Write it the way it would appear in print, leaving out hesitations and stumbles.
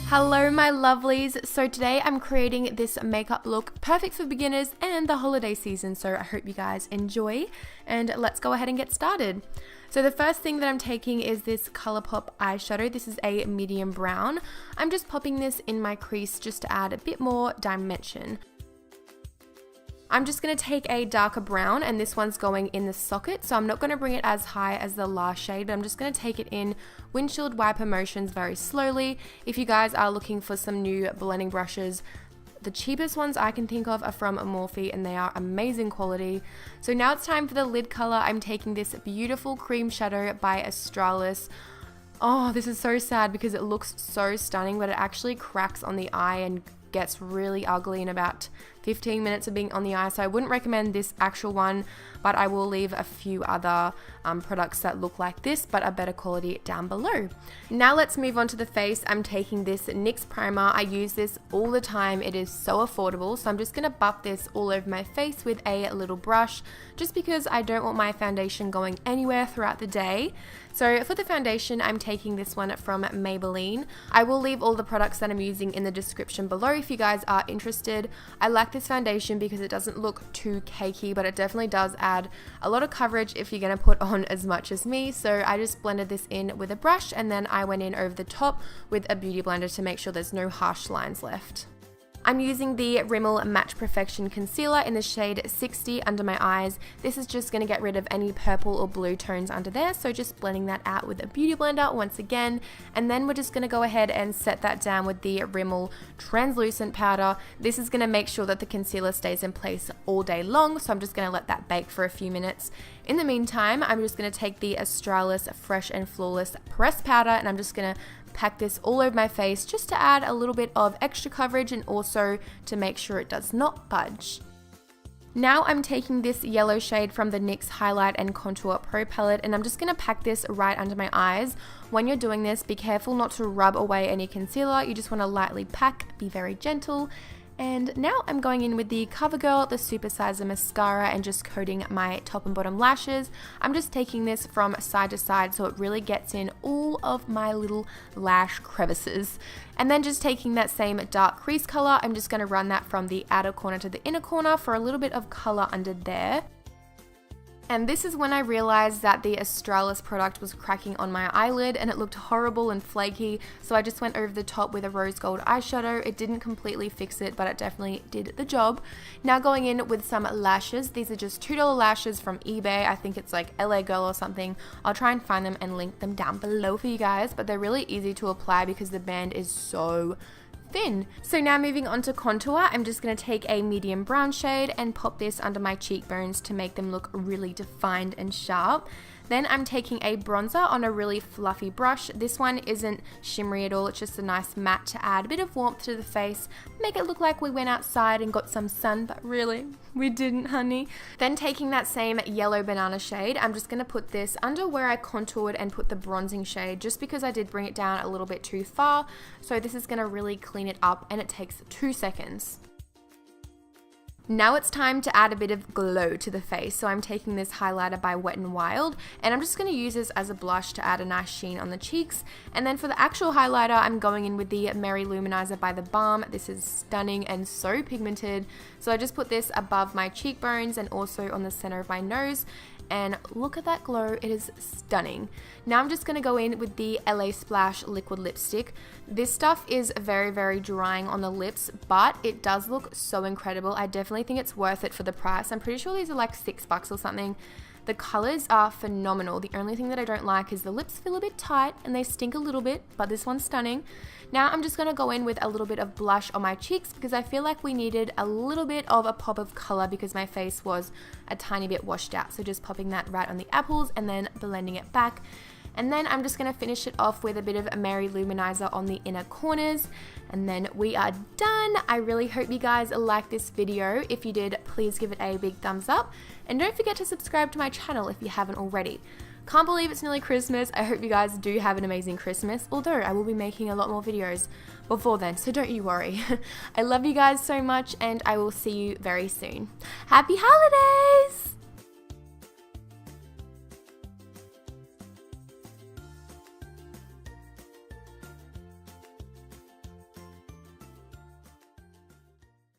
Hello my lovelies, so today I'm creating this makeup look perfect for beginners and the holiday season, so I hope you guys enjoy and let's go ahead and get started. So the first thing that I'm taking is this ColourPop eyeshadow. This is a medium brown. I'm just popping this in my crease just to add a bit more dimension. I'm just going to take a darker brown and this one's going in the socket, so I'm not going to bring it as high as the last shade, but I'm just going to take it in windshield wiper motions very slowly. If you guys are looking for some new blending brushes, the cheapest ones I can think of are from Morphe and they are amazing quality. So now it's time for the lid color. I'm taking this beautiful cream shadow by Australis. Oh, this is so sad because it looks so stunning, but it actually cracks on the eye and gets really ugly in about 15 minutes of being on the eye, so I wouldn't recommend this actual one, but I will leave a few other products that look like this but are better quality down below. Now let's move on to the face. I'm taking this NYX primer. I use this all the time. It is so affordable, so I'm just going to buff this all over my face with a little brush just because I don't want my foundation going anywhere throughout the day. So for the foundation, I'm taking this one from Maybelline. I will leave all the products that I'm using in the description below if you guys are interested. I like this foundation because it doesn't look too cakey, but it definitely does add a lot of coverage if you're going to put on as much as me. So I just blended this in with a brush and then I went in over the top with a beauty blender to make sure there's no harsh lines left. I'm using the Rimmel Match Perfection Concealer in the shade 60 under my eyes. This is just going to get rid of any purple or blue tones under there, so just blending that out with a beauty blender once again. And then we're just going to go ahead and set that down with the Rimmel Translucent Powder. This is going to make sure that the concealer stays in place all day long, so I'm just going to let that bake for a few minutes. In the meantime, I'm just going to take the Australis Fresh and Flawless Pressed Powder and I'm just going to pack this all over my face just to add a little bit of extra coverage and also to make sure it does not budge. Now I'm taking this yellow shade from the NYX Highlight and Contour Pro Palette and I'm just going to pack this right under my eyes. When you're doing this, be careful not to rub away any concealer. You just want to lightly pack, be very gentle. And now I'm going in with the CoverGirl, the Supersizer Mascara, and just coating my top and bottom lashes. I'm just taking this from side to side so it really gets in all of my little lash crevices. And then just taking that same dark crease color, I'm just going to run that from the outer corner to the inner corner for a little bit of color under there. And this is when I realized that the Australis product was cracking on my eyelid and it looked horrible and flaky, so I just went over the top with a rose gold eyeshadow. It didn't completely fix it, but it definitely did the job. Now going in with some lashes. These are just $2 lashes from eBay. I think it's like LA Girl or something. I'll try and find them and link them down below for you guys, but they're really easy to apply because the band is so thin. So now moving on to contour, I'm just going to take a medium brown shade and pop this under my cheekbones to make them look really defined and sharp. Then I'm taking a bronzer on a really fluffy brush. This one isn't shimmery at all, it's just a nice matte to add a bit of warmth to the face, make it look like we went outside and got some sun, but really, we didn't, honey. Then taking that same yellow banana shade, I'm just going to put this under where I contoured and put the bronzing shade, just because I did bring it down a little bit too far. So this is going to really clean it up and it takes 2 seconds. Now it's time to add a bit of glow to the face, so I'm taking this highlighter by Wet n Wild and I'm just going to use this as a blush to add a nice sheen on the cheeks. And then for the actual highlighter, I'm going in with the Merry Luminizer by The Balm. This is stunning and so pigmented, so I just put this above my cheekbones and also on the center of my nose. And look at that glow, it is stunning. Now I'm just going to go in with the LA Splash liquid lipstick. This stuff is very, very drying on the lips, but it does look so incredible. I definitely think it's worth it for the price. I'm pretty sure these are like $6 or something. The colors are phenomenal. The only thing that I don't like is the lips feel a bit tight and they stink a little bit, but this one's stunning. Now I'm just going to go in with a little bit of blush on my cheeks because I feel like we needed a little bit of a pop of color because my face was a tiny bit washed out. So just popping that right on the apples and then blending it back. And then I'm just going to finish it off with a bit of a Merry Luminizer on the inner corners. And then we are done. I really hope you guys liked this video. If you did, please give it a big thumbs up. And don't forget to subscribe to my channel if you haven't already. Can't believe it's nearly Christmas. I hope you guys do have an amazing Christmas, although I will be making a lot more videos before then, so don't you worry. I love you guys so much and I will see you very soon. Happy holidays!